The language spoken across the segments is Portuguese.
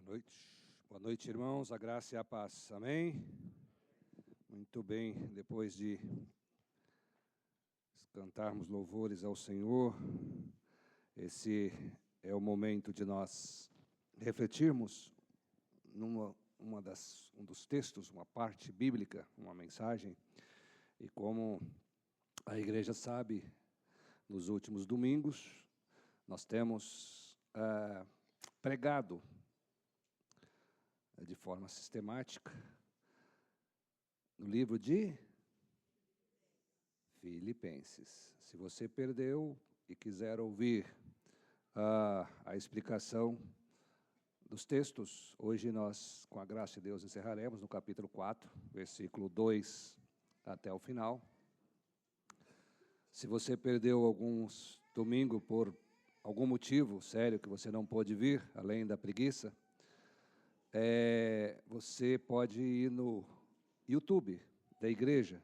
Boa noite, irmãos, a graça e a paz, amém? Muito bem, depois de cantarmos louvores ao Senhor, esse é o momento de nós refletirmos um dos textos, uma parte bíblica, uma mensagem, e como a igreja sabe, nos últimos domingos, nós temos pregado de forma sistemática no livro de Filipenses. Se você perdeu e quiser ouvir a explicação dos textos, hoje nós, com a graça de Deus, encerraremos no capítulo 4, versículo 2 até o final. Se você perdeu alguns domingos por algum motivo sério que você não pôde vir, além da preguiça, você pode ir no YouTube da Igreja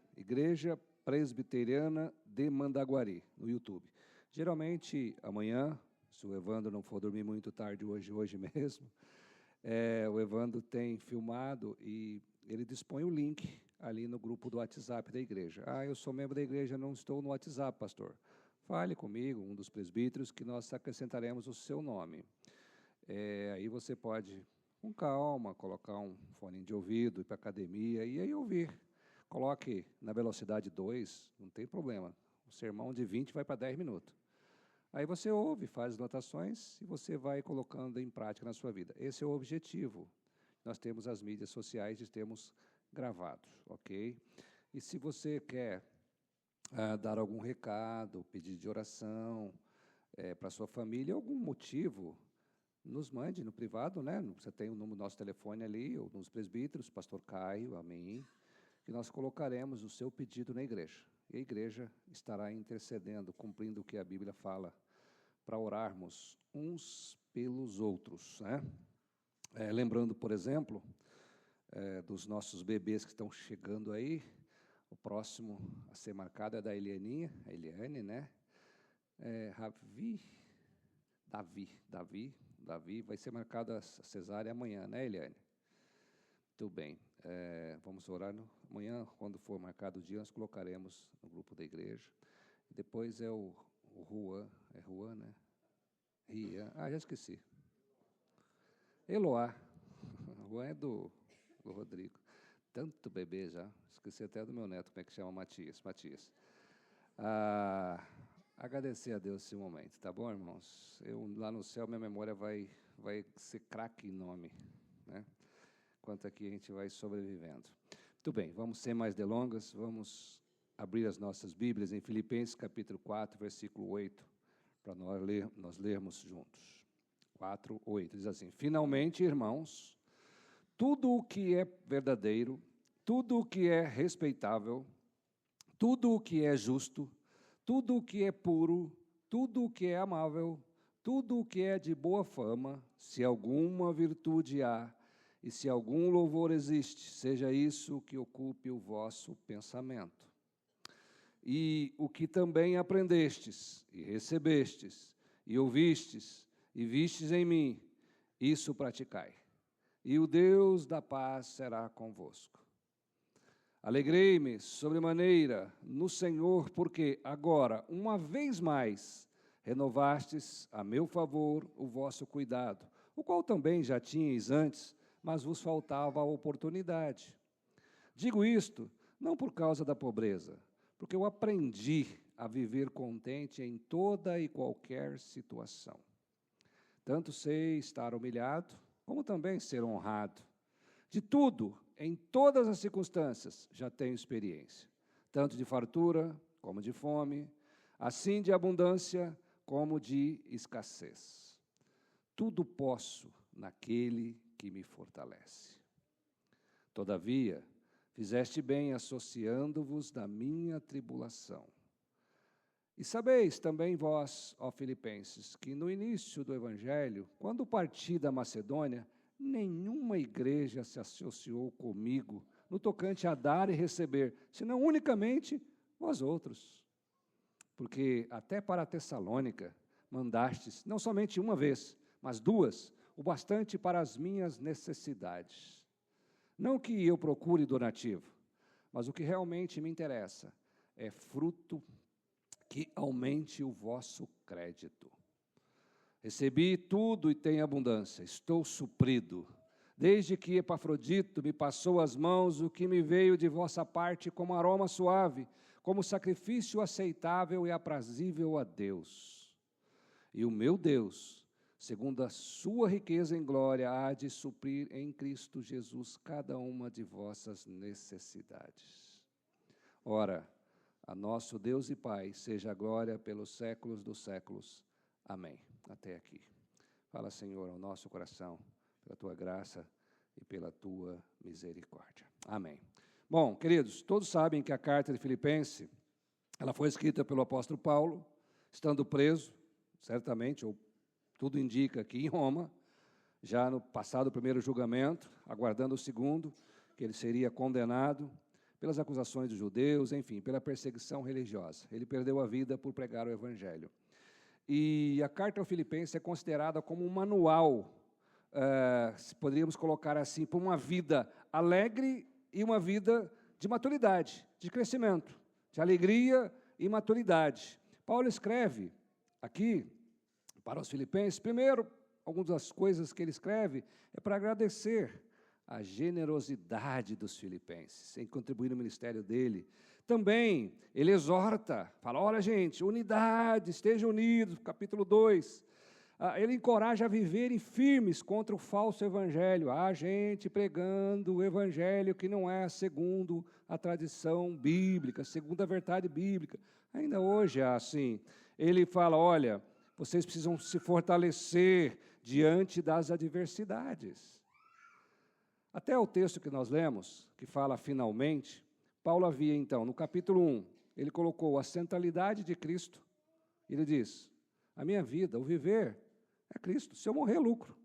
Presbiteriana de Mandaguari, no YouTube. Geralmente, amanhã, se o Evandro não for dormir muito tarde hoje mesmo, o Evandro tem filmado e ele dispõe o link ali no grupo do WhatsApp da igreja. Eu sou membro da igreja, não estou no WhatsApp, pastor. Fale comigo, um dos presbíteros, que nós acrescentaremos o seu nome. Aí você pode, com calma, colocar um fone de ouvido, ir para a academia e aí ouvir. Coloque na velocidade 2, não tem problema. O sermão de 20 vai para 10 minutos. Aí você ouve, faz anotações e você vai colocando em prática na sua vida. Esse é o objetivo. Nós temos as mídias sociais e temos gravado, ok? E se você quer dar algum recado, pedido de oração para a sua família, algum motivo, nos mande no privado, né? Você tem o número do nosso telefone ali, ou nos presbíteros, pastor Caio, amém, que nós colocaremos o seu pedido na igreja. E a igreja estará intercedendo, cumprindo o que a Bíblia fala, para orarmos uns pelos outros, né? Lembrando, por exemplo, dos nossos bebês que estão chegando aí, o próximo a ser marcado é da Eliane, né? Davi, vai ser marcado a cesárea amanhã, né, Eliane? Muito bem. Vamos orar amanhã, quando for marcado o dia, nós colocaremos no grupo da igreja. Depois é o Juan, Juan, né? Rian, já esqueci. Eloá. Juan é do Rodrigo. Tanto bebê já, esqueci até do meu neto, como é que chama? Matias. Agradecer a Deus esse momento, tá bom, irmãos? Lá no céu, minha memória vai ser craque em nome, né? Enquanto aqui a gente vai sobrevivendo. Muito bem, vamos sem mais delongas, vamos abrir as nossas Bíblias em Filipenses capítulo 4, versículo 8, para nós lermos juntos. 4, 8, diz assim: finalmente, irmãos, tudo o que é verdadeiro, tudo o que é respeitável, tudo o que é justo, tudo o que é puro, tudo o que é amável, tudo o que é de boa fama, se alguma virtude há, e se algum louvor existe, seja isso que ocupe o vosso pensamento. E o que também aprendestes, e recebestes, e ouvistes, e vistes em mim, isso praticai. E o Deus da paz será convosco. Alegrei-me sobremaneira no Senhor, porque agora, uma vez mais, renovastes a meu favor o vosso cuidado, o qual também já tinhais antes, mas vos faltava a oportunidade. Digo isto não por causa da pobreza, porque eu aprendi a viver contente em toda e qualquer situação. Tanto sei estar humilhado, como também ser honrado. De tudo, em todas as circunstâncias, já tenho experiência, tanto de fartura como de fome, assim de abundância como de escassez. Tudo posso naquele que me fortalece. Todavia, fizeste bem associando-vos da minha tribulação. E sabeis também vós, ó Filipenses, que no início do Evangelho, quando parti da Macedônia, nenhuma igreja se associou comigo no tocante a dar e receber, senão unicamente vós outros. Porque até para a Tessalônica mandastes, não somente uma vez, mas 2, o bastante para as minhas necessidades. Não que eu procure donativo, mas o que realmente me interessa é fruto que aumente o vosso crédito. Recebi tudo e tenho abundância, estou suprido. Desde que Epafrodito me passou as mãos, o que me veio de vossa parte como aroma suave, como sacrifício aceitável e aprazível a Deus. E o meu Deus, segundo a sua riqueza em glória, há de suprir em Cristo Jesus cada uma de vossas necessidades. Ora, a nosso Deus e Pai, seja a glória pelos séculos dos séculos. Amém. Até aqui. Fala, Senhor, ao nosso coração, pela Tua graça e pela Tua misericórdia. Amém. Bom, queridos, todos sabem que a carta de Filipenses, ela foi escrita pelo apóstolo Paulo, estando preso, certamente, ou tudo indica aqui em Roma, já no passado o primeiro julgamento, aguardando o segundo, que ele seria condenado pelas acusações dos judeus, enfim, pela perseguição religiosa. Ele perdeu a vida por pregar o evangelho. E a carta aos Filipenses é considerada como um manual, poderíamos colocar assim, para uma vida alegre e uma vida de maturidade, de crescimento, de alegria e maturidade. Paulo escreve aqui para os Filipenses, primeiro, algumas das coisas que ele escreve é para agradecer a generosidade dos filipenses em contribuir no ministério dele. Também, ele exorta, fala, olha gente, unidade, estejam unidos, capítulo 2. Ele encoraja a viverem firmes contra o falso evangelho. Há gente pregando o evangelho que não é segundo a tradição bíblica, segundo a verdade bíblica. Ainda hoje é assim. Ele fala, olha, vocês precisam se fortalecer diante das adversidades. Até o texto que nós lemos, que fala finalmente, Paulo havia então, no capítulo 1, ele colocou a centralidade de Cristo. Ele diz, a minha vida, o viver, é Cristo. Se eu morrer, é lucro.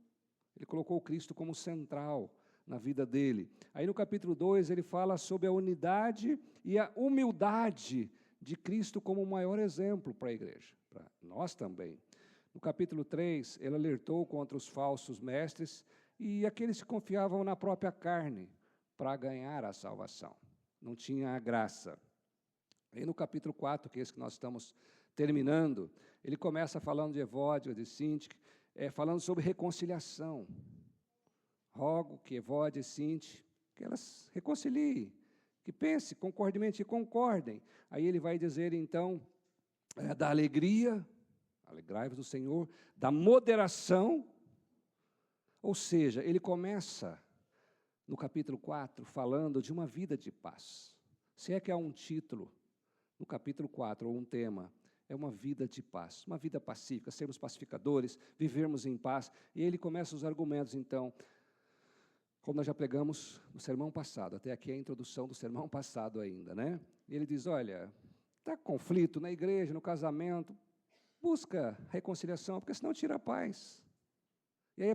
Ele colocou Cristo como central na vida dele. Aí no capítulo 2, ele fala sobre a unidade e a humildade de Cristo como o maior exemplo para a igreja, para nós também. No capítulo 3, ele alertou contra os falsos mestres e aqueles que confiavam na própria carne para ganhar a salvação. Não tinha a graça. Aí no capítulo 4, que é esse que nós estamos terminando, ele começa falando de Evódia, de Sintique, falando sobre reconciliação. Rogo que Evódia e Sintique, que elas reconciliem, que pensem, concordemente e concordem. Aí ele vai dizer, então, da alegria, alegrai-vos do Senhor, da moderação, ou seja, ele começa no capítulo 4 falando de uma vida de paz. Se é que há um título no capítulo 4, ou um tema, é uma vida de paz, uma vida pacífica, sermos pacificadores, vivermos em paz. E ele começa os argumentos, então, como nós já pregamos no sermão passado, até aqui é a introdução do sermão passado ainda, né? E ele diz, olha, está conflito na igreja, no casamento, busca reconciliação, porque senão tira a paz. E aí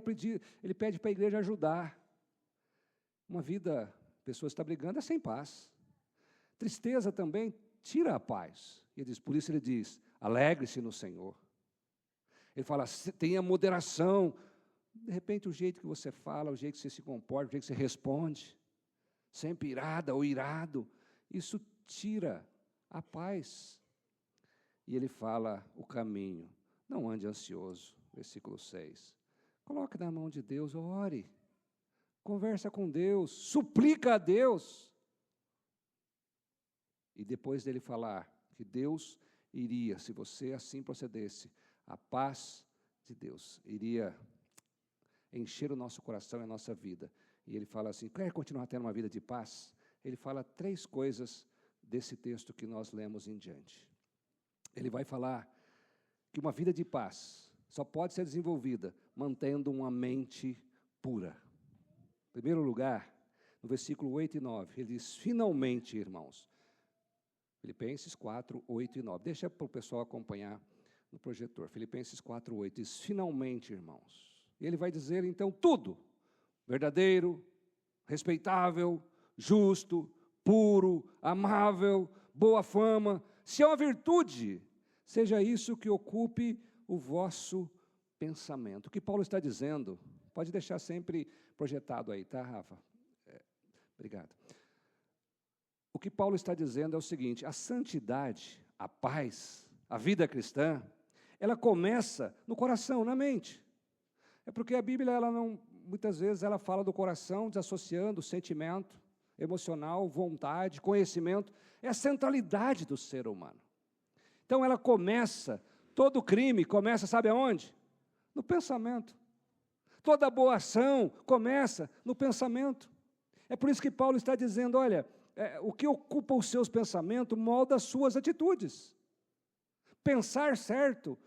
ele pede para a igreja ajudar. Uma vida, a pessoa está brigando, é sem paz. Tristeza também tira a paz. E ele diz, por isso ele diz, alegre-se no Senhor. Ele fala, tenha moderação. De repente o jeito que você fala, o jeito que você se comporta, o jeito que você responde, sempre irada ou irado, isso tira a paz. E ele fala o caminho, não ande ansioso, versículo 6. Coloque na mão de Deus, ore, conversa com Deus, suplica a Deus. E depois dele falar que Deus iria, se você assim procedesse, a paz de Deus iria encher o nosso coração e a nossa vida. E ele fala assim, quer continuar tendo uma vida de paz? Ele fala 3 coisas desse texto que nós lemos em diante. Ele vai falar que uma vida de paz só pode ser desenvolvida mantendo uma mente pura. Em primeiro lugar, no versículo 8 e 9, ele diz, finalmente, irmãos, Filipenses 4, 8 e 9. Deixa para o pessoal acompanhar no projetor. Filipenses 4, 8 diz, finalmente, irmãos. E ele vai dizer, então, tudo. Verdadeiro, respeitável, justo, puro, amável, boa fama. Se é uma virtude, seja isso que ocupe o vosso pensamento. O que Paulo está dizendo Pode deixar sempre projetado aí, tá, Rafa? Obrigado. O que Paulo está dizendo é o seguinte: a santidade, a paz, a vida cristã, ela começa no coração, na mente. É porque a Bíblia, muitas vezes, ela fala do coração, desassociando o sentimento emocional, vontade, conhecimento. É a centralidade do ser humano. Então, ela começa, todo crime começa, sabe aonde? No pensamento. Toda boa ação começa no pensamento. É por isso que Paulo está dizendo, olha, o que ocupa os seus pensamentos molda as suas atitudes. Pensar certo,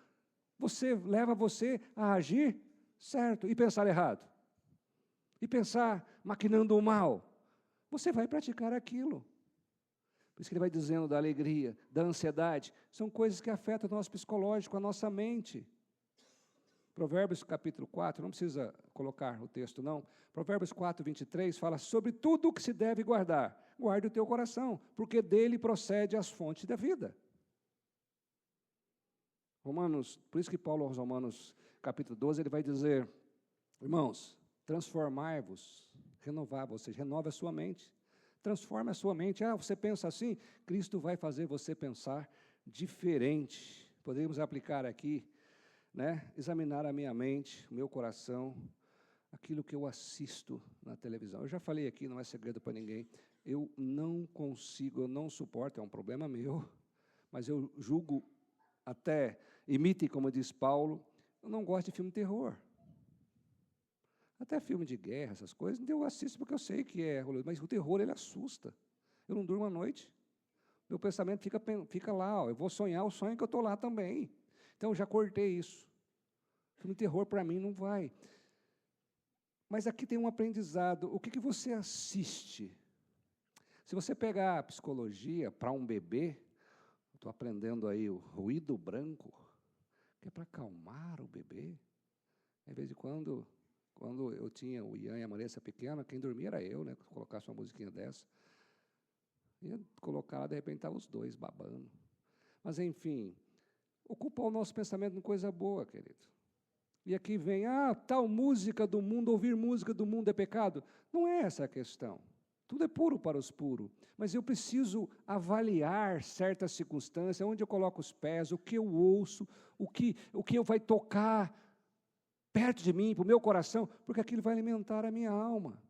leva você a agir certo. E pensar errado? E pensar maquinando o mal? Você vai praticar aquilo. Por isso que ele vai dizendo da alegria, da ansiedade. São coisas que afetam o nosso psicológico, a nossa mente. Provérbios capítulo 4, não precisa colocar o texto não. Provérbios 4, 23 fala sobre tudo o que se deve guardar. Guarde o teu coração, porque dele procede as fontes da vida. Por isso que Paulo aos Romanos capítulo 12, ele vai dizer, irmãos, transformai-vos, renovar, ou seja, renove a sua mente. Transforme a sua mente. Você pensa assim? Cristo vai fazer você pensar diferente. Podemos aplicar aqui, examinar a minha mente, o meu coração, aquilo que eu assisto na televisão. Eu já falei aqui, não é segredo para ninguém, eu não consigo, eu não suporto, é um problema meu, mas eu julgo até, imite como diz Paulo, eu não gosto de filme de terror. Até filme de guerra, essas coisas, eu assisto porque eu sei que é, mas o terror, ele assusta. Eu não durmo à noite. Meu pensamento fica lá, eu vou sonhar o sonho que eu estou lá também. Então, eu já cortei isso. Filme de terror, para mim, não vai. Mas aqui tem um aprendizado. O que você assiste? Se você pegar a psicologia para um bebê, estou aprendendo aí o ruído branco, que é para acalmar o bebê. De vez em quando eu tinha o Ian e a Vanessa pequena, quem dormia era eu, Se colocasse uma musiquinha dessa. Ia colocar lá, de repente, estavam os dois babando. Mas, enfim, ocupar o nosso pensamento em coisa boa, querido. E aqui vem, tal música do mundo, ouvir música do mundo é pecado. Não é essa a questão. Tudo é puro para os puros. Mas eu preciso avaliar certas circunstâncias, onde eu coloco os pés, o que eu ouço, o que eu vai tocar perto de mim, para o meu coração, porque aquilo vai alimentar a minha alma.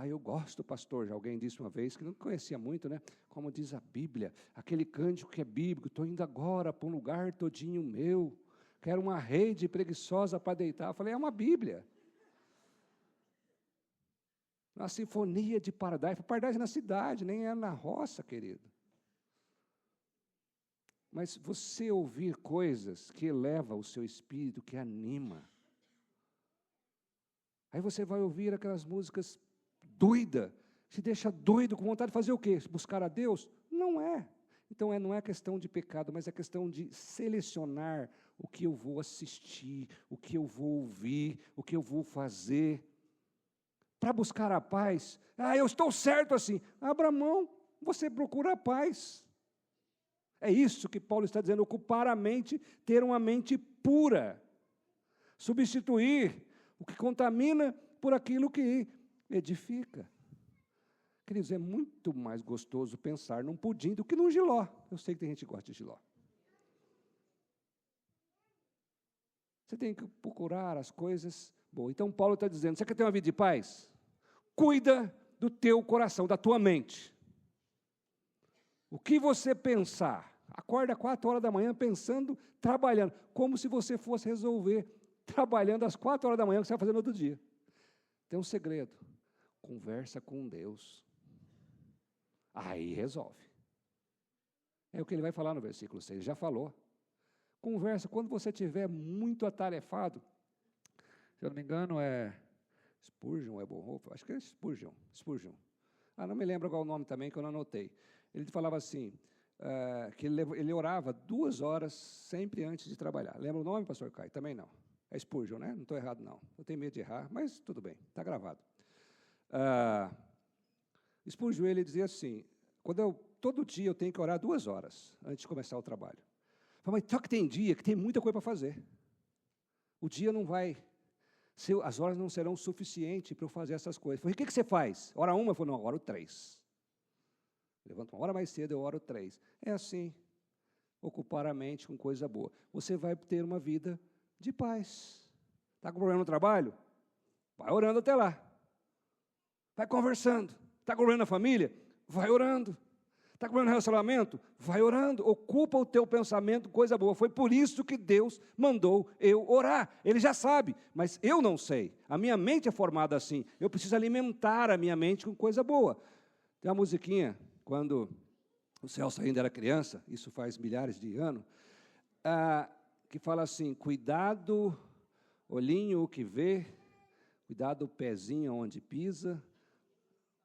Eu gosto, pastor, já alguém disse uma vez, que não conhecia muito, como diz a Bíblia, aquele cântico que é bíblico, estou indo agora para um lugar todinho meu, quero uma rede preguiçosa para deitar. Eu falei, é uma Bíblia. Uma sinfonia de Paradise. Paradise é na cidade, nem é na roça, querido. Mas você ouvir coisas que elevam o seu espírito, que anima. Aí você vai ouvir aquelas músicas doida, se deixa doido, com vontade de fazer o quê? Buscar a Deus? Não é. Então, não é questão de pecado, mas é questão de selecionar o que eu vou assistir, o que eu vou ouvir, o que eu vou fazer. Para buscar a paz, eu estou certo assim. Abra mão, você procura a paz. É isso que Paulo está dizendo, ocupar a mente, ter uma mente pura. Substituir o que contamina por aquilo que edifica. Queridos, é muito mais gostoso pensar num pudim do que num jiló. Eu sei que tem gente que gosta de jiló. Você tem que procurar as coisas boas. Então, Paulo está dizendo, você quer ter uma vida de paz? Cuida do teu coração, da tua mente. O que você pensar, acorda 4 horas da manhã pensando, trabalhando, como se você fosse resolver, trabalhando às 4 horas da manhã, o que você vai fazer no outro dia. Tem um segredo, conversa com Deus. Aí resolve. É o que ele vai falar no versículo 6, já falou. Conversa, quando você estiver muito atarefado, se eu não me engano é Spurgeon, é Bonhoeffer, acho que é Spurgeon. Não me lembro qual o nome também, que eu não anotei. Ele falava assim, que ele orava 2 horas sempre antes de trabalhar. Lembra o nome, pastor Caio? Também não. É Spurgeon, né? Não estou errado, não. Eu tenho medo de errar, mas tudo bem, está gravado. Spurgeon, ele dizia assim, todo dia eu tenho que orar 2 horas antes de começar o trabalho. Mas só que tem dia que tem muita coisa para fazer. O dia não vai, as horas não serão suficientes para eu fazer essas coisas. Eu falei, o que você faz? Hora 1? Eu falei, não, oro 3. Levanto uma hora mais cedo, eu oro 3. É assim, ocupar a mente com coisa boa. Você vai ter uma vida de paz. Está com problema no trabalho? Vai orando até lá. Vai conversando. Está com problema na família? Vai orando. Está com problema no relacionamento? Vai orando. Ocupa o teu pensamento com coisa boa. Foi por isso que Deus mandou eu orar. Ele já sabe, mas eu não sei. A minha mente é formada assim. Eu preciso alimentar a minha mente com coisa boa. Tem uma musiquinha, quando o Celso ainda era criança, isso faz milhares de anos, que fala assim, cuidado, olhinho o que vê, cuidado o pezinho onde pisa,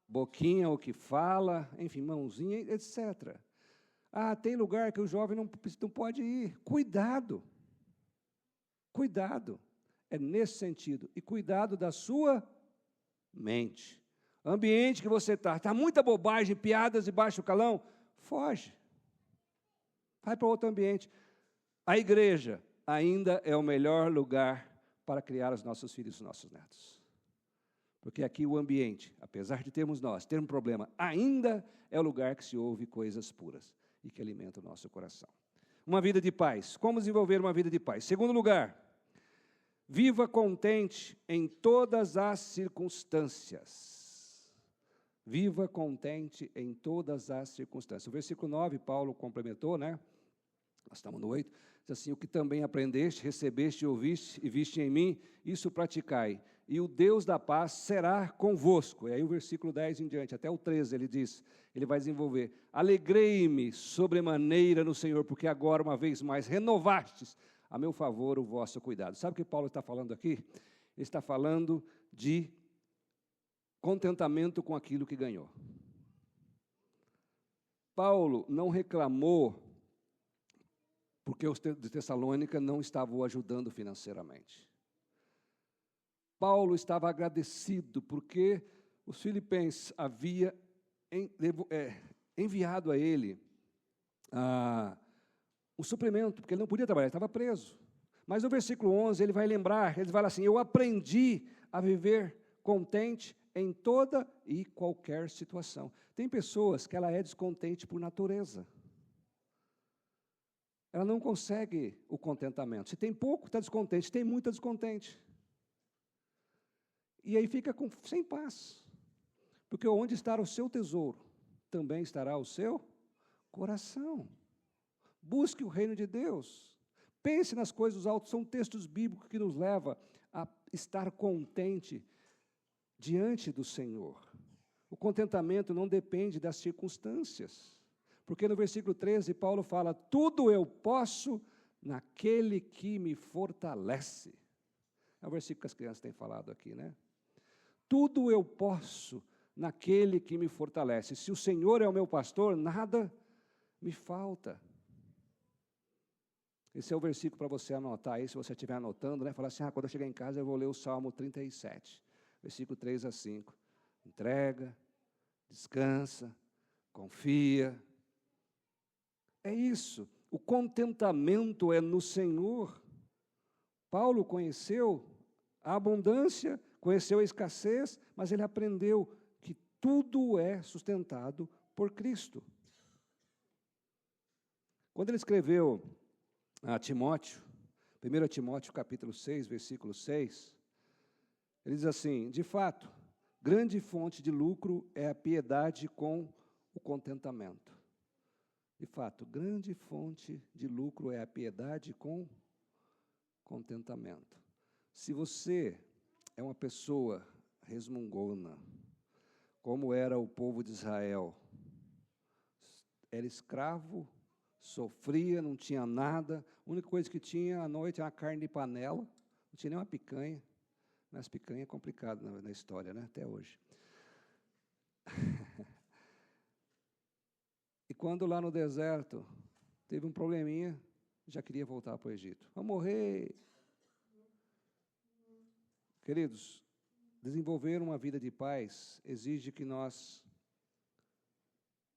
boquinha o que fala, enfim, mãozinha, etc. Tem lugar que o jovem não pode ir. Cuidado. Cuidado. É nesse sentido. E cuidado da sua mente. Ambiente que você está muita bobagem, piadas e baixo calão, foge. Vai para outro ambiente. A igreja ainda é o melhor lugar para criar os nossos filhos e os nossos netos. Porque aqui o ambiente, apesar de termos um problema, ainda é o lugar que se ouve coisas puras e que alimenta o nosso coração. Uma vida de paz. Como desenvolver uma vida de paz? Segundo lugar, viva contente em todas as circunstâncias. Viva contente em todas as circunstâncias. O versículo 9, Paulo complementou, né? Nós estamos no 8, diz assim, o que também aprendeste, recebeste, ouviste e viste em mim, isso praticai, e o Deus da paz será convosco. E aí o versículo 10 em diante, até o 13, ele diz, ele vai desenvolver, alegrei-me sobremaneira no Senhor, porque agora, uma vez mais, renovastes a meu favor o vosso cuidado. Sabe o que Paulo está falando aqui? Ele está falando de contentamento com aquilo que ganhou. Paulo não reclamou porque os de Tessalônica não estavam o ajudando financeiramente. Paulo estava agradecido porque os filipenses haviam enviado a ele um suplemento, porque ele não podia trabalhar, ele estava preso. Mas no versículo 11 ele vai lembrar, ele fala assim, eu aprendi a viver contente em toda e qualquer situação. Tem pessoas que ela é descontente por natureza. Ela não consegue o contentamento. Se tem pouco, está descontente. Se tem muito, está descontente. E aí fica sem paz. Porque onde está o seu tesouro, também estará o seu coração. Busque o reino de Deus. Pense nas coisas altas. São textos bíblicos que nos levam a estar contente diante do Senhor. O contentamento não depende das circunstâncias. Porque no versículo 13, Paulo fala, tudo eu posso naquele que me fortalece. É o versículo que as crianças têm falado aqui, né? Tudo eu posso naquele que me fortalece. Se o Senhor é o meu pastor, nada me falta. Esse é o versículo para você anotar aí, se você estiver anotando, né? Falar assim, quando eu chegar em casa eu vou ler o Salmo 37, versículo 3 a 5. Entrega, descansa, confia. É isso, o contentamento é no Senhor. Paulo conheceu a abundância, conheceu a escassez, mas ele aprendeu que tudo é sustentado por Cristo. Quando ele escreveu a Timóteo, 1 Timóteo capítulo 6, versículo 6, ele diz assim, de fato, grande fonte de lucro é a piedade com o contentamento. De fato, grande fonte de lucro é a piedade com contentamento. Se você é uma pessoa resmungona, como era o povo de Israel, era escravo, sofria, não tinha nada, a única coisa que tinha à noite era uma carne de panela, não tinha nem uma picanha, mas picanha é complicado na história, né? Até hoje. E quando lá no deserto teve um probleminha, já queria voltar para o Egito. Vamos morrer. Queridos, desenvolver uma vida de paz exige que nós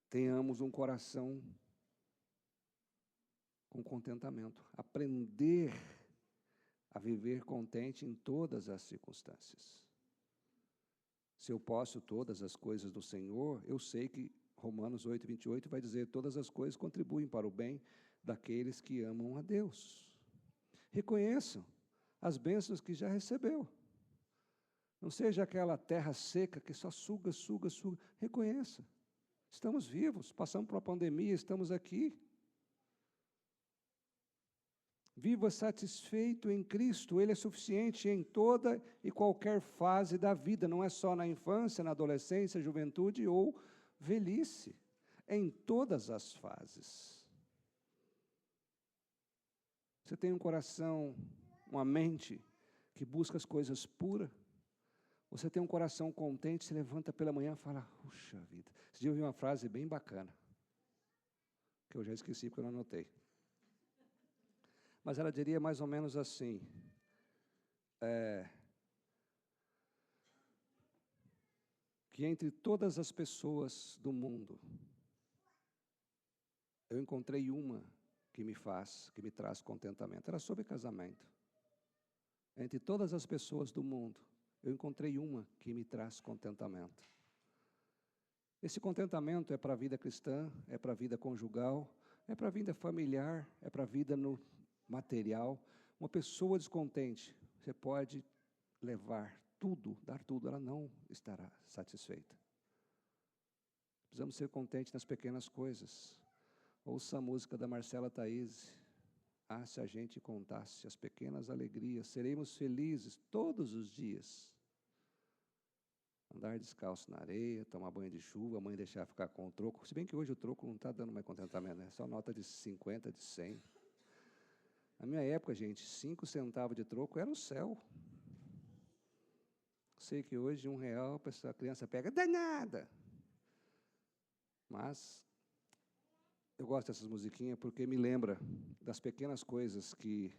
tenhamos um coração com contentamento. Aprender a viver contente em todas as circunstâncias. Se eu posso todas as coisas do Senhor, eu sei que Romanos 8:28 vai dizer: todas as coisas contribuem para o bem daqueles que amam a Deus. Reconheçam as bênçãos que já recebeu. Não seja aquela terra seca que só suga, suga, suga. Reconheça. Estamos vivos, passamos por uma pandemia, estamos aqui. Viva satisfeito em Cristo, Ele é suficiente em toda e qualquer fase da vida, não é só na infância, na adolescência, juventude ou velhice, é em todas as fases. Você tem um coração, uma mente que busca as coisas puras? Você tem um coração contente, se levanta pela manhã e fala: puxa vida. Esse dia eu ouvi uma frase bem bacana, que eu já esqueci porque eu não anotei. Mas ela diria mais ou menos assim: que entre todas as pessoas do mundo, eu encontrei uma que me traz contentamento. Era sobre casamento. Entre todas as pessoas do mundo, eu encontrei uma que me traz contentamento. Esse contentamento é para a vida cristã, é para a vida conjugal, é para a vida familiar, é para a vida no material. Uma pessoa descontente, você pode levar tudo, dar tudo, ela não estará satisfeita. Precisamos ser contentes nas pequenas coisas. Ouça a música da Marcela Thaís. Ah, se a gente contasse as pequenas alegrias, seremos felizes todos os dias. Andar descalço na areia, tomar banho de chuva, a mãe deixar ficar com o troco. Se bem que hoje o troco não está dando mais contentamento, né? Só nota de 50, de 100. Na minha época, gente, 5 centavos de troco era o céu. Sei que hoje R$1, a criança pega, danada. Mas eu gosto dessas musiquinhas porque me lembra das pequenas coisas que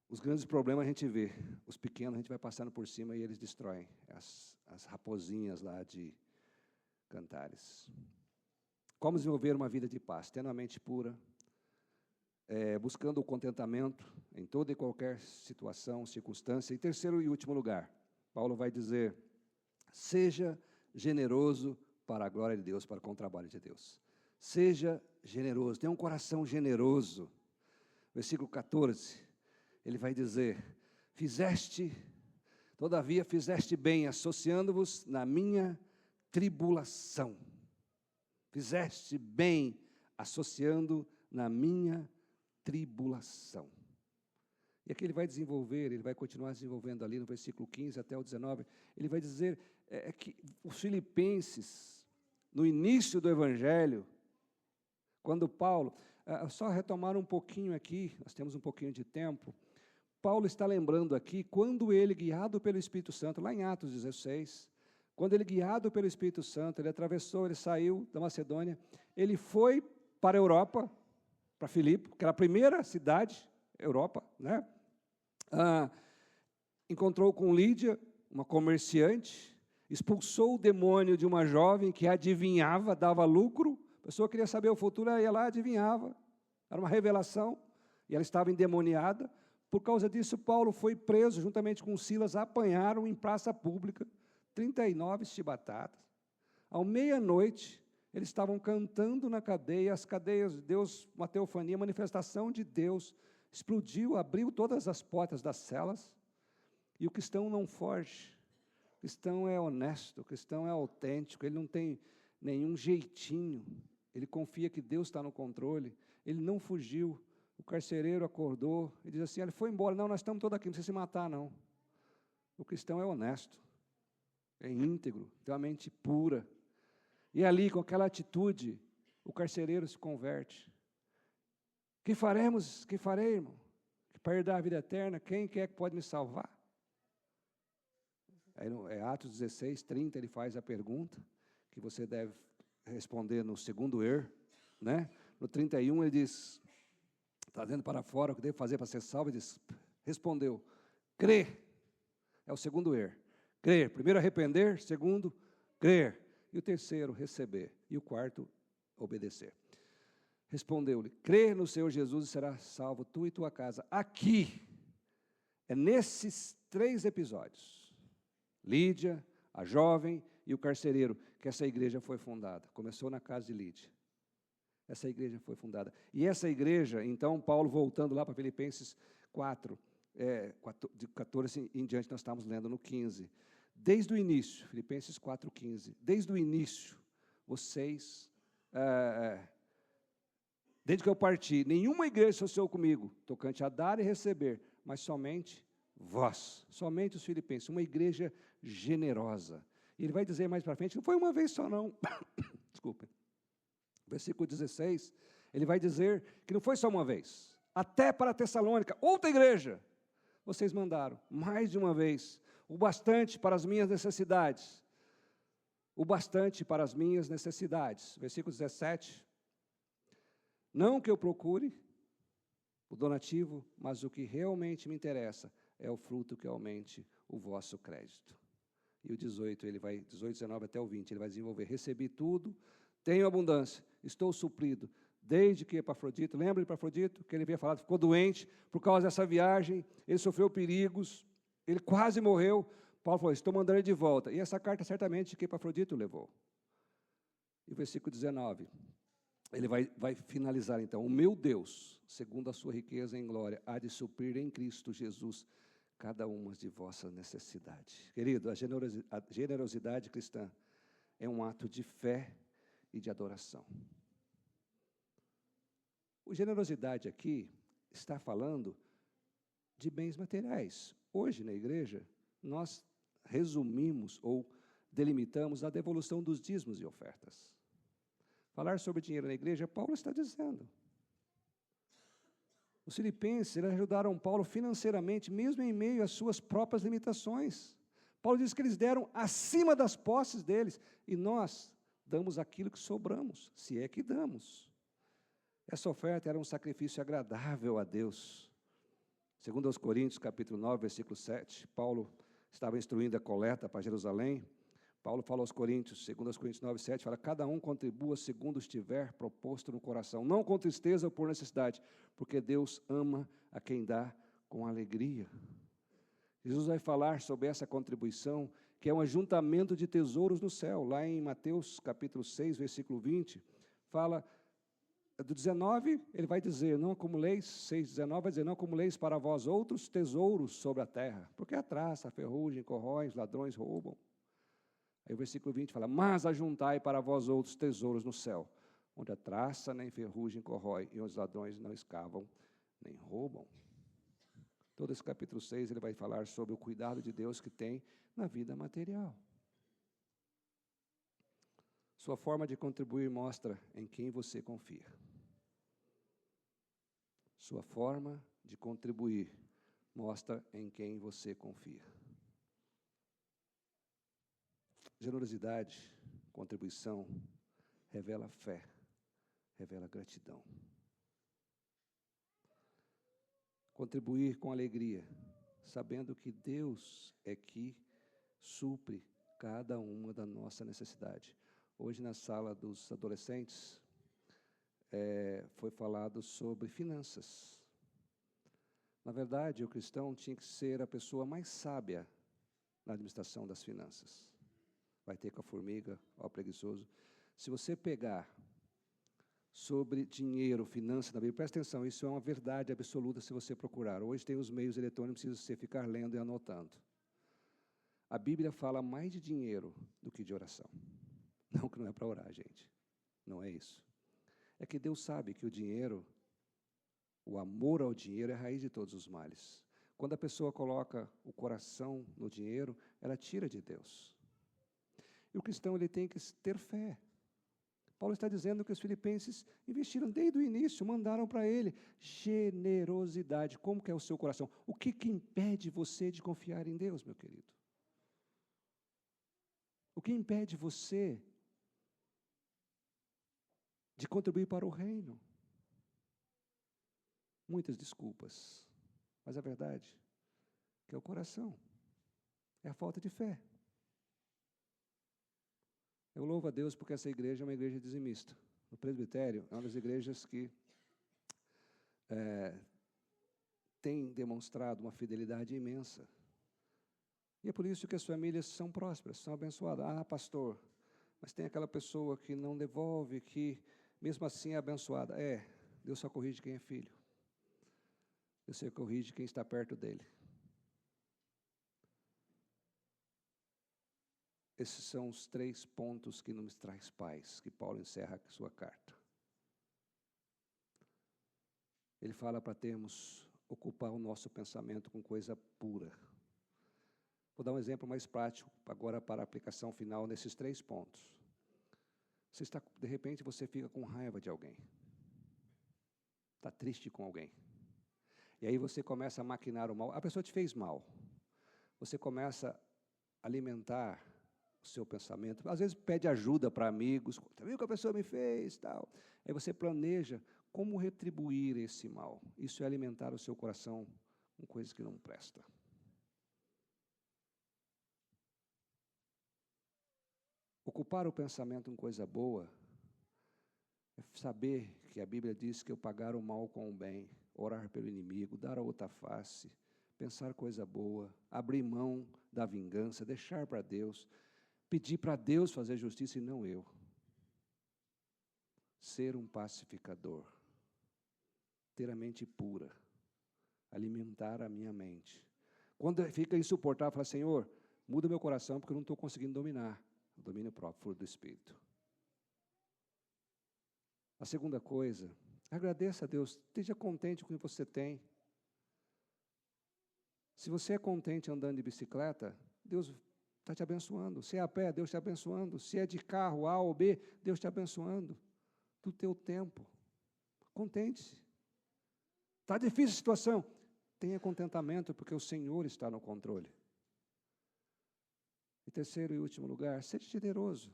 os grandes problemas a gente vê, os pequenos a gente vai passando por cima e eles destroem, as raposinhas lá de Cantares. Como desenvolver uma vida de paz? Tendo a mente pura, buscando o contentamento em toda e qualquer situação, circunstância. Em terceiro e último lugar, Paulo vai dizer: seja generoso para a glória de Deus, para com o trabalho de Deus. Seja generoso, tenha um coração generoso. Versículo 14, ele vai dizer: todavia fizeste bem, associando-vos na minha tribulação. Fizeste bem, associando na minha tribulação. E aqui ele vai desenvolver, ele vai continuar desenvolvendo ali no versículo 15 até o 19, ele vai dizer que os filipenses, no início do Evangelho, quando Paulo, só retomar um pouquinho aqui, nós temos um pouquinho de tempo, Paulo está lembrando aqui, quando ele, guiado pelo Espírito Santo, lá em Atos 16, quando ele, guiado pelo Espírito Santo, ele atravessou, ele saiu da Macedônia, ele foi para a Europa, para Filipe, que era a primeira cidade, Europa, né? Encontrou com Lídia, uma comerciante, expulsou o demônio de uma jovem que adivinhava, dava lucro. A pessoa queria saber o futuro, ela ia lá, adivinhava. Era uma revelação, e ela estava endemoniada. Por causa disso, Paulo foi preso, juntamente com Silas, apanharam em praça pública 39 chibatadas. Ao meia-noite, eles estavam cantando na cadeia, as cadeias de Deus, uma teofania, manifestação de Deus, explodiu, abriu todas as portas das celas, e o cristão não foge. O cristão é honesto, o cristão é autêntico, ele não tem nenhum jeitinho, ele confia que Deus está no controle, ele não fugiu. O carcereiro acordou e diz assim: ele foi embora. Não, nós estamos todos aqui, não precisa se matar, não. O cristão é honesto, é íntegro, tem uma mente pura. E ali, com aquela atitude, o carcereiro se converte. Que faremos? Que farei, irmão? Para herdar a vida eterna, quem quer que pode me salvar? Aí, Atos 16, 30, ele faz a pergunta, que você deve responder no segundo né? No 31, ele diz, trazendo para fora o que devo fazer para ser salvo, ele diz, respondeu, crer. É o segundo crer. Primeiro, arrepender. Segundo, crer. E o terceiro, receber. E o quarto, obedecer. Respondeu-lhe, crê no Senhor Jesus e serás salvo, tu e tua casa. Aqui, É nesses 3 episódios, Lídia, a jovem e o carcereiro, que essa igreja foi fundada. Começou na casa de Lídia. Essa igreja foi fundada. E essa igreja, então, Paulo, voltando lá para Filipenses 4, de 14 em diante, nós estamos lendo no 15. Desde o início, Filipenses 4,15, desde o início, vocês, desde que eu parti, nenhuma igreja associou comigo, tocante a dar e receber, mas somente vós, somente os filipenses, uma igreja generosa. E ele vai dizer mais para frente, não foi uma vez só não, desculpe, versículo 16, ele vai dizer que não foi só uma vez, até para Tessalônica, outra igreja, vocês mandaram, mais de uma vez, o bastante para as minhas necessidades, o bastante para as minhas necessidades, versículo 17, não que eu procure o donativo, mas o que realmente me interessa é o fruto que aumente o vosso crédito. E o 18, 19 até o 20, ele vai desenvolver, recebi tudo, tenho abundância, estou suprido, desde que Epafrodito, lembra de Epafrodito, que ele havia falado, ficou doente, por causa dessa viagem, ele sofreu perigos, ele quase morreu, Paulo falou, estou mandando ele de volta, e essa carta certamente que Epafrodito levou. E o versículo 19, ele vai finalizar então, o meu Deus, segundo a sua riqueza em glória, há de suprir em Cristo Jesus cada uma de vossas necessidades. Querido, a generosidade cristã é um ato de fé e de adoração. O generosidade aqui está falando de bens materiais. Hoje na igreja, nós resumimos ou delimitamos a devolução dos dízimos e ofertas. Falar sobre dinheiro na igreja, Paulo está dizendo. Os filipenses eles ajudaram Paulo financeiramente, mesmo em meio às suas próprias limitações. Paulo diz que eles deram acima das posses deles, e nós damos aquilo que sobramos, se é que damos. Essa oferta era um sacrifício agradável a Deus. Segundo aos Coríntios, capítulo 9, versículo 7, Paulo estava instruindo a coleta para Jerusalém. Paulo fala aos Coríntios, segundo aos Coríntios 9, 7, fala, cada um contribua segundo estiver proposto no coração, não com tristeza ou por necessidade, porque Deus ama a quem dá com alegria. Jesus vai falar sobre essa contribuição, que é um ajuntamento de tesouros no céu. Lá em Mateus, capítulo 6, versículo 20, fala, do 19, ele vai dizer, não acumuleis, 6,19 vai dizer, não acumuleis para vós outros tesouros sobre a terra, porque a traça, a ferrugem, corrói, os ladrões roubam. Aí o versículo 20 fala, mas ajuntai para vós outros tesouros no céu, onde a traça nem ferrugem corrói, e os ladrões não escavam nem roubam. Todo esse capítulo 6, ele vai falar sobre o cuidado de Deus que tem na vida material. Sua forma de contribuir mostra em quem você confia. Sua forma de contribuir mostra em quem você confia. Generosidade, contribuição, revela fé, revela gratidão. Contribuir com alegria, sabendo que Deus é que supre cada uma da nossa necessidade. Hoje na sala dos adolescentes, foi falado sobre finanças. Na verdade, o cristão tinha que ser a pessoa mais sábia na administração das finanças. Vai ter com a formiga, ó preguiçoso. Se você pegar sobre dinheiro, finanças na Bíblia, presta atenção, isso é uma verdade absoluta se você procurar. Hoje tem os meios eletrônicos, não precisa você ficar lendo e anotando. A Bíblia fala mais de dinheiro do que de oração. Não que não é para orar, gente. Não é isso. É que Deus sabe que o dinheiro, o amor ao dinheiro é a raiz de todos os males. Quando a pessoa coloca o coração no dinheiro, ela tira de Deus. E o cristão ele tem que ter fé. Paulo está dizendo que os filipenses investiram desde o início, mandaram para ele generosidade. Como que é o seu coração? O que impede você de confiar em Deus, meu querido? O que impede você de contribuir para o reino? Muitas desculpas, mas a verdade é que é o coração, é a falta de fé. Eu louvo a Deus porque essa igreja é uma igreja dizimista. O presbitério é uma das igrejas que tem demonstrado uma fidelidade imensa. E é por isso que as famílias são prósperas, são abençoadas. Ah, pastor, mas tem aquela pessoa que não devolve, que mesmo assim é abençoada. Deus só corrige quem é filho. Deus só corrige quem está perto dele. Esses são os 3 pontos que nos traz paz, que Paulo encerra a sua carta. Ele fala para ocupar o nosso pensamento com coisa pura. Vou dar um exemplo mais prático agora para a aplicação final nesses 3 pontos. De repente você fica com raiva de alguém. Está triste com alguém. E aí você começa a maquinar o mal. A pessoa te fez mal. Você começa a alimentar o seu pensamento. Às vezes pede ajuda para amigos. Você viu o que a pessoa me fez? Tal. Aí você planeja como retribuir esse mal. Isso é alimentar o seu coração com coisas que não prestam. Ocupar o pensamento em coisa boa é saber que a Bíblia diz que eu pagar o mal com o bem, orar pelo inimigo, dar a outra face, pensar coisa boa, abrir mão da vingança, deixar para Deus, pedir para Deus fazer justiça e não eu. Ser um pacificador, ter a mente pura, alimentar a minha mente. Quando fica insuportável, fala, Senhor, muda meu coração porque eu não estou conseguindo dominar. O domínio próprio, fruto do Espírito. A segunda coisa, agradeça a Deus, esteja contente com o que você tem. Se você é contente andando de bicicleta, Deus está te abençoando. Se é a pé, Deus te abençoando. Se é de carro A ou B, Deus te abençoando. Do teu tempo. Contente-se. Está difícil a situação? Tenha contentamento, porque o Senhor está no controle. E terceiro e último lugar, seja generoso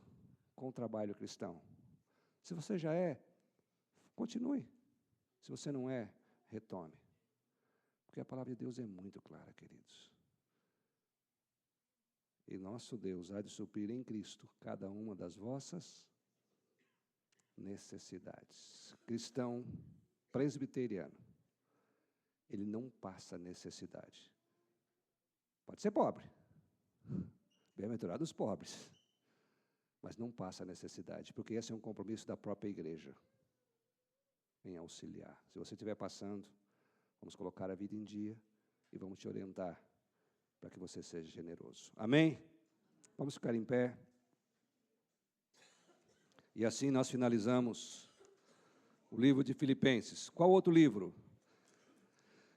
com o trabalho cristão. Se você já é, continue. Se você não é, retome. Porque a palavra de Deus é muito clara, queridos. E nosso Deus há de suprir em Cristo cada uma das vossas necessidades. Cristão presbiteriano, ele não passa necessidade. Pode ser pobre. Bem-aventurados os pobres, mas não passa a necessidade, porque esse é um compromisso da própria igreja, em auxiliar. Se você estiver passando, vamos colocar a vida em dia e vamos te orientar para que você seja generoso. Amém? Vamos ficar em pé. E assim nós finalizamos o livro de Filipenses. Qual outro livro?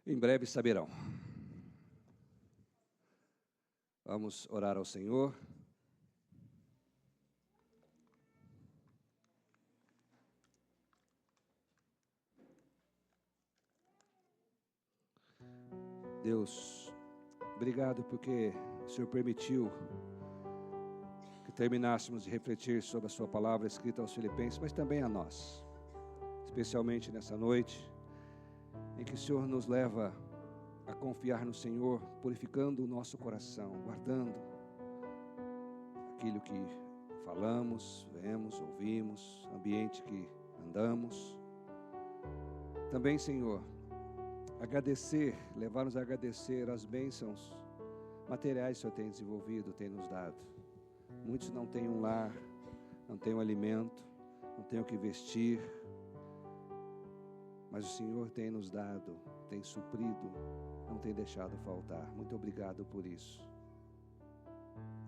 Em breve saberão. Vamos orar ao Senhor. Deus, obrigado porque o Senhor permitiu que terminássemos de refletir sobre a sua palavra escrita aos Filipenses, mas também a nós, especialmente nessa noite, em que o Senhor nos leva a confiar no Senhor, purificando o nosso coração, guardando aquilo que falamos, vemos, ouvimos, ambiente que andamos. Também, Senhor, levar-nos a agradecer as bênçãos materiais que o Senhor tem desenvolvido, tem nos dado. Muitos não têm um lar, não têm um alimento, não têm o que vestir, mas o Senhor tem nos dado, tem suprido, não tem deixado faltar. Muito obrigado por isso.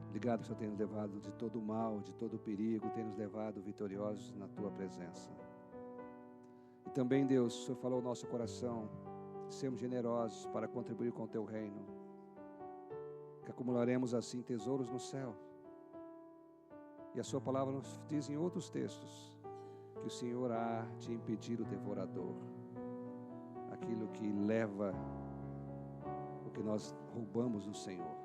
Obrigado que o Senhor tem nos levado de todo o mal, de todo o perigo, tem nos levado vitoriosos na Tua presença. E também, Deus, o Senhor falou ao nosso coração, sermos generosos para contribuir com o Teu reino, que acumularemos assim tesouros no céu. E a Sua palavra nos diz em outros textos, que o Senhor há de impedir o devorador, aquilo que leva o que nós roubamos do Senhor.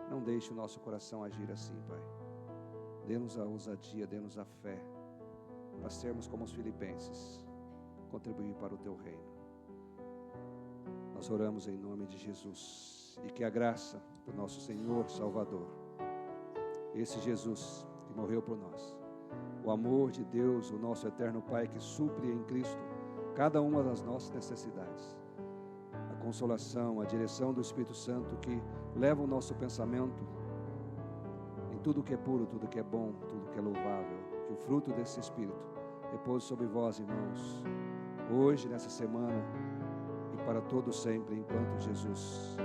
Não deixe o nosso coração agir assim, Pai. Dê-nos a ousadia, dê-nos a fé, para sermos como os filipenses, contribuir para o Teu reino. Nós oramos em nome de Jesus, e que a graça do nosso Senhor Salvador, esse Jesus que morreu por nós, o amor de Deus, o nosso eterno Pai, que supre em Cristo cada uma das nossas necessidades, a consolação, a direção do Espírito Santo que leva o nosso pensamento em tudo que é puro, tudo que é bom, tudo que é louvável. Que o fruto desse Espírito repouse sobre vós, irmãos, hoje, nessa semana e para todo sempre, enquanto Jesus